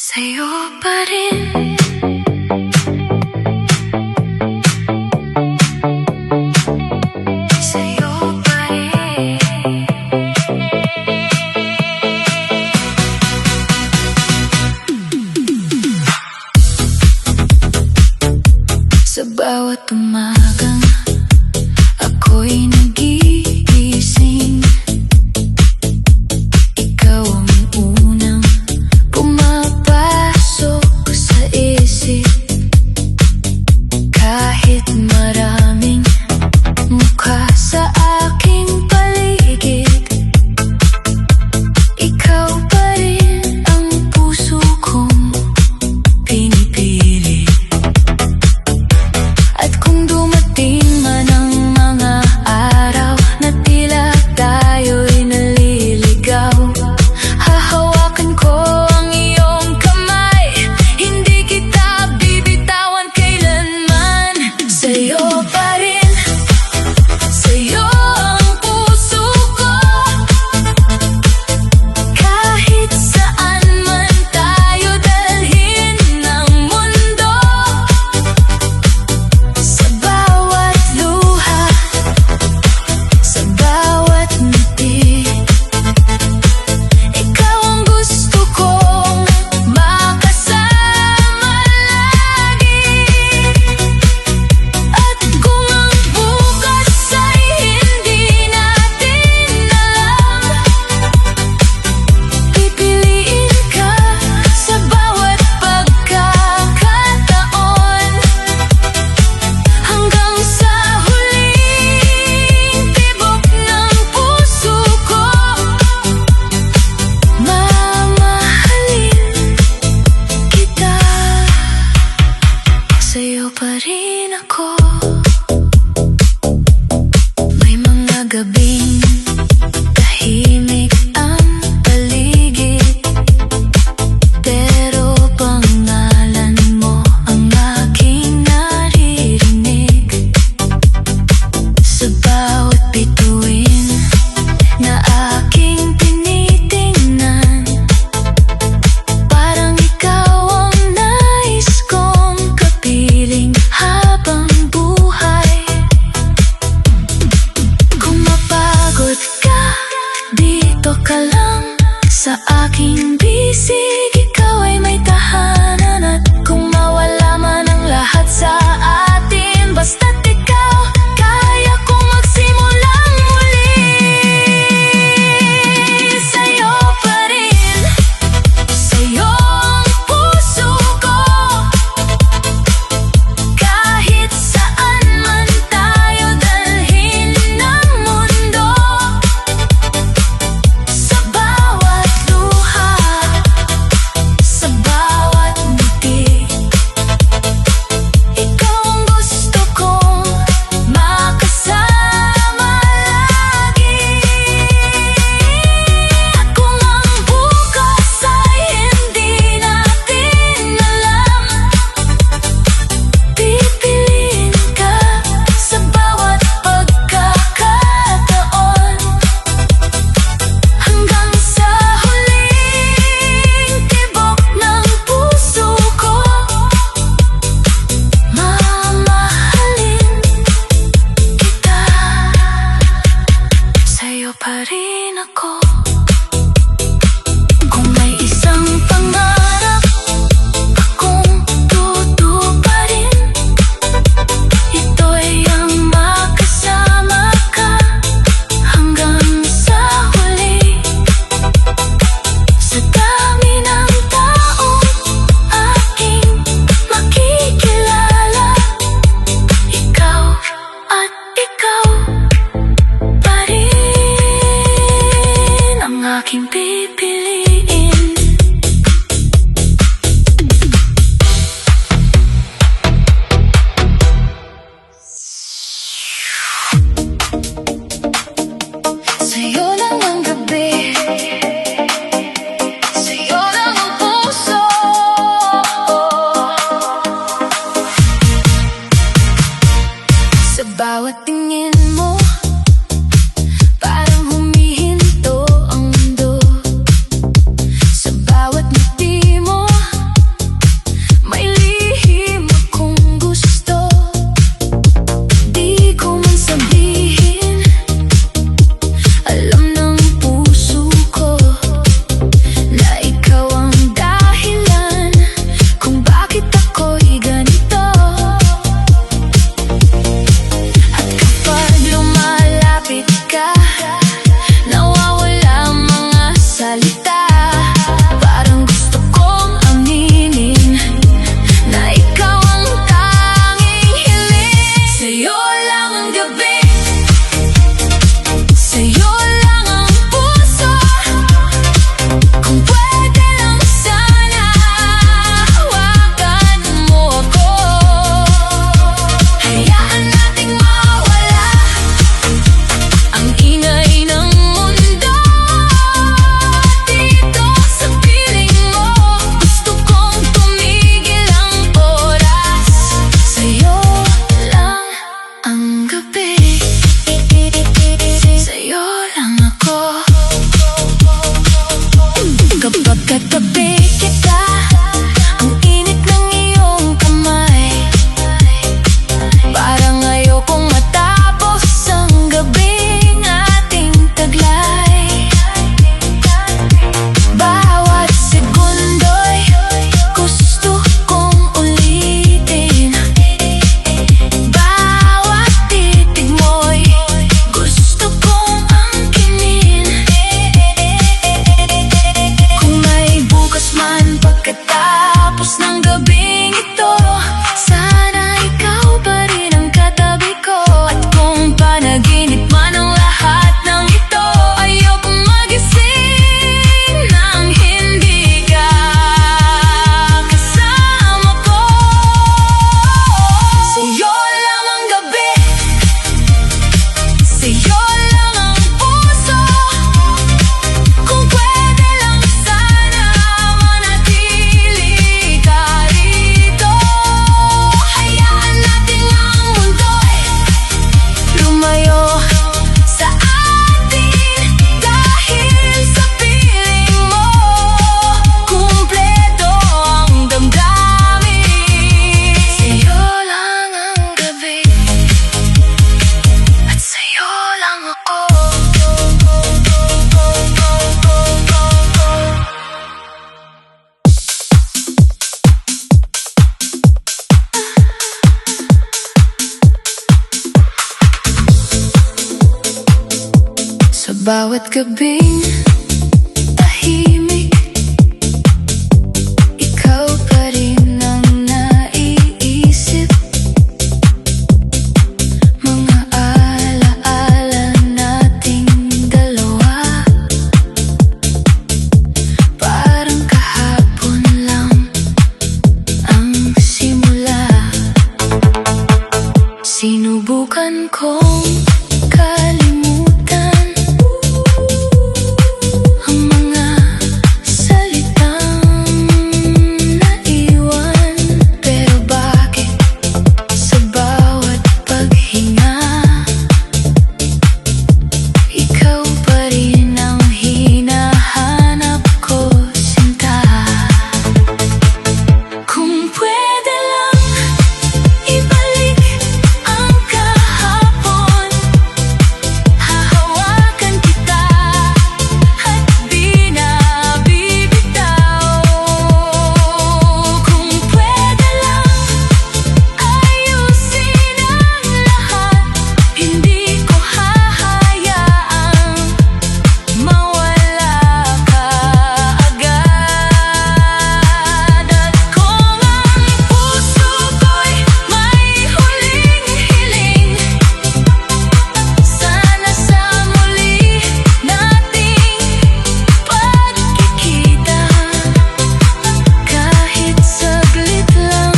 Sa'yo pa rin. Sa'yo pa rin. Sa bawat umagang ako'y nagigising, ikaw ang unang pumapasok sa isip. Kahit maraming mukha sa aking paligid, ikaw pa rin ang puso kong pinipili. At kung dumating kita, ang init ng iyong kamay. Parang ayokong matapos ang gabing ating taglay. Bawat segundo'y gusto kong ulitin. Bawat titig mo'y gusto kong angkinin. Kung may bukas man pagkatapos ng gabing ito, sana ikaw pa rin ang katabi ko. At kung panaginip man ang lahat ng ito, ayokong magising nang hindi ka kasama ko. Sa'yo lang ang gabi, sa'yo lang ang puso. Kung pwede lang sana manatili ka rito. Hayaan natin ang mundo'y lumayo sa atin dahil sa piling mo. Kumpleto ang damdamin. Sa'yo lang ang gabi at sa'yo lang ako. Sa bawat gabing tahimik, ikaw pa rin ang naiisip. Mga alaala nating dalawa, parang kahapon lang ang simula. Sinubukan kong kalimutan ang mga salitang naiwan. Pero bakit sa bawat paghinga, ikaw pa rin ang hinahanap ko, sinta. Kung pwede lang ibalik ang kahapon, hahawakan kita at di na bibitaw. Kung pwede lang ayusin ang lahat, hindi ko hahayaang mawala ka agad. At kung ang puso ko'y may huling hiling, sana sa muli nating pagkikita, kahit saglit lang,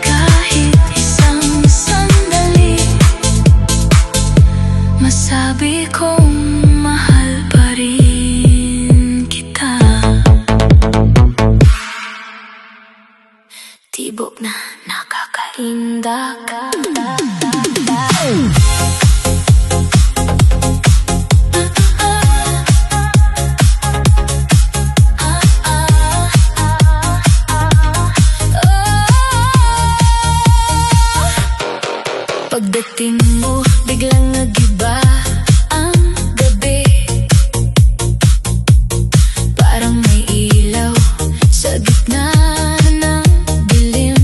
kahit isang sandali, masabi kong mahal pa rin kita. Tibok na nakakainda ka. Pagdating mo, biglang nagiba ang gabi. Parang may ilaw sa gitna ng dilim.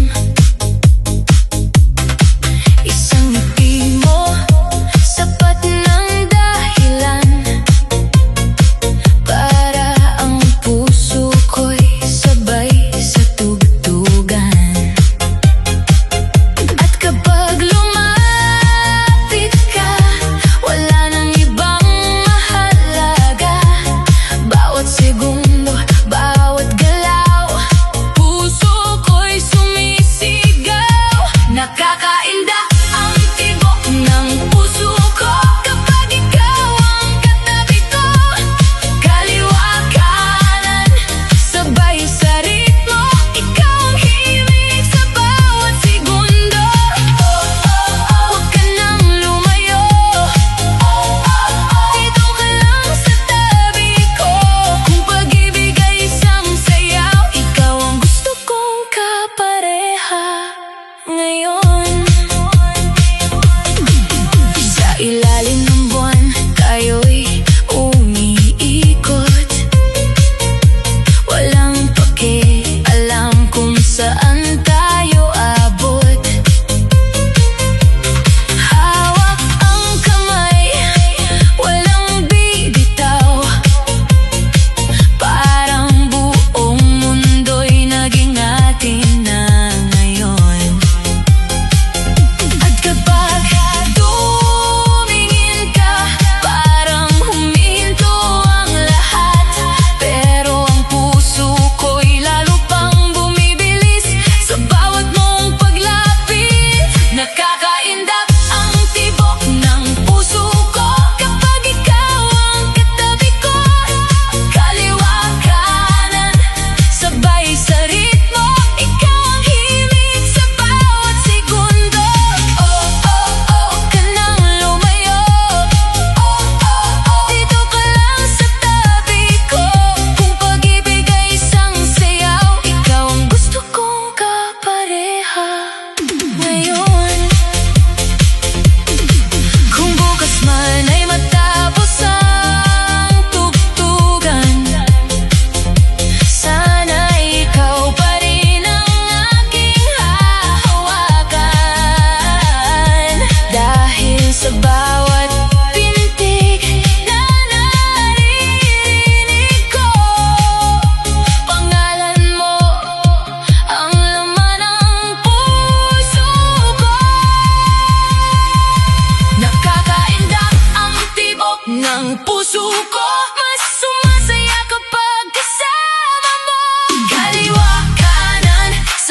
Isang ngiti mo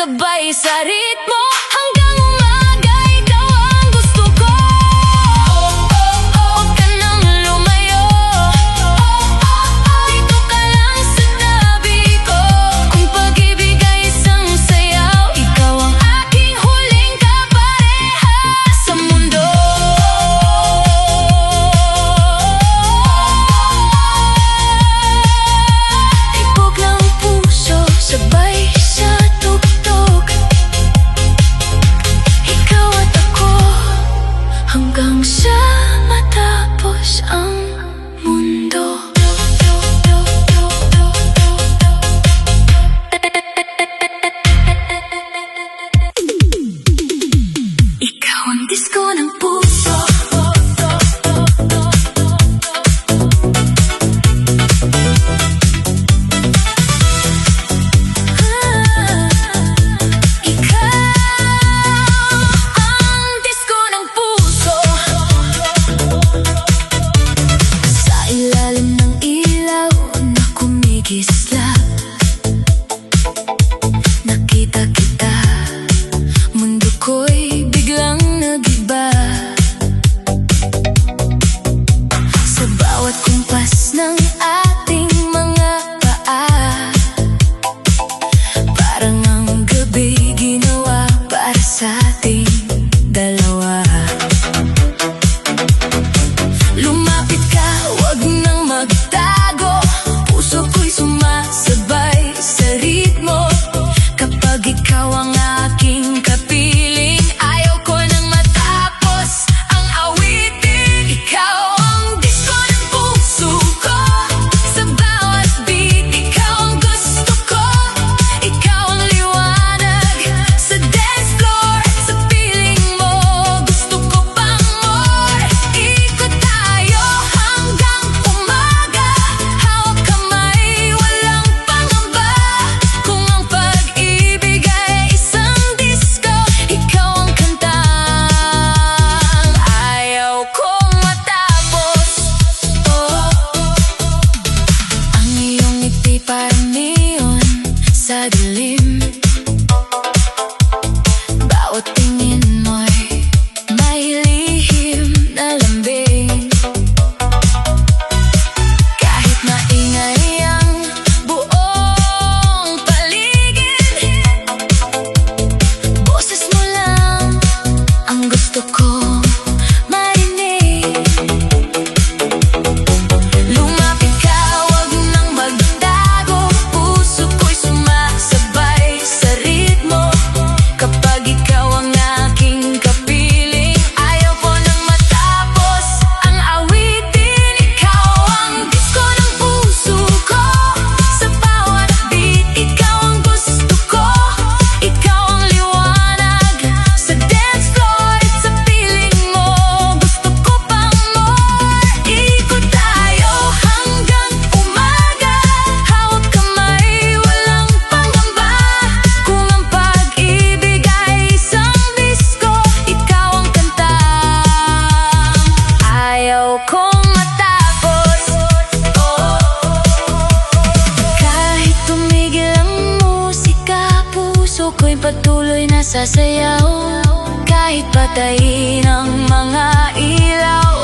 sabay sa ritmo hanggang umaga. Ikaw ang gusto ko. Huwag ka nang lumayo. Dito ka lang sa tabi ko. Kung pag-ibig ay isang sayaw, ikaw ang aking huling kapareha sa mundo. Tibok ng puso, sabay sa tugtog. Ikaw at ako hanggang sa matapos ang mundo. Ikaw ang disko ng puso. Ikaw ang disko ng puso. Sa ilalim ng ilaw na kumikislap, nakita kita, mundo ko'y biglang nag-iba. Sa bawat kumpas ng ating mga paa, parang ang gabi ginawa para sa ating dalawa. Lumapit ka, wag nang magtago. Puso ko'y sumasabay sa ritmo. Kapag ikaw ang aking kapiling, ayaw ko nang matapos ang awitin. Ikaw ang disko ng puso ko. Sa bawat beat, ikaw ang gusto ko. Ikaw ang liwanag sa dance floor. Sa piling mo, gusto ko pang more. Ikot tayo hanggang umaga. Hawak kamay, walang pangamba. Kung ang pag-ibig ay isang disco, ikaw ang kantang ayaw kong matapos. Ang iyong ngiti parang neon sa dilim. Bawat tingin mo'y may lihim na lambing. Kahit maingay ang buong paligid, boses mo lang ang gusto kong marinig. Lumapit ka, wag nang magtago. Puso ko'y sumasabay sa ritmo. Kapag ikaw ang aking kapiling, ayaw ko nang matapos ang awitin. Ikaw ang disko ng puso ko. Sa bawat beat, ikaw ang gusto ko. Ikaw ang liwanag sa dance floor. Sa piling mo, gusto ko pang more. Ikot tayo hanggang umaga. Hawak kamay, walang pangamba. Kung ang pag-ibig ay isang disco, ikaw ang kantang ayaw kong matapos. Kahit tumigil ang musika, puso ko'y patuloy na sasayaw. Kahit patayin ang mga ilaw,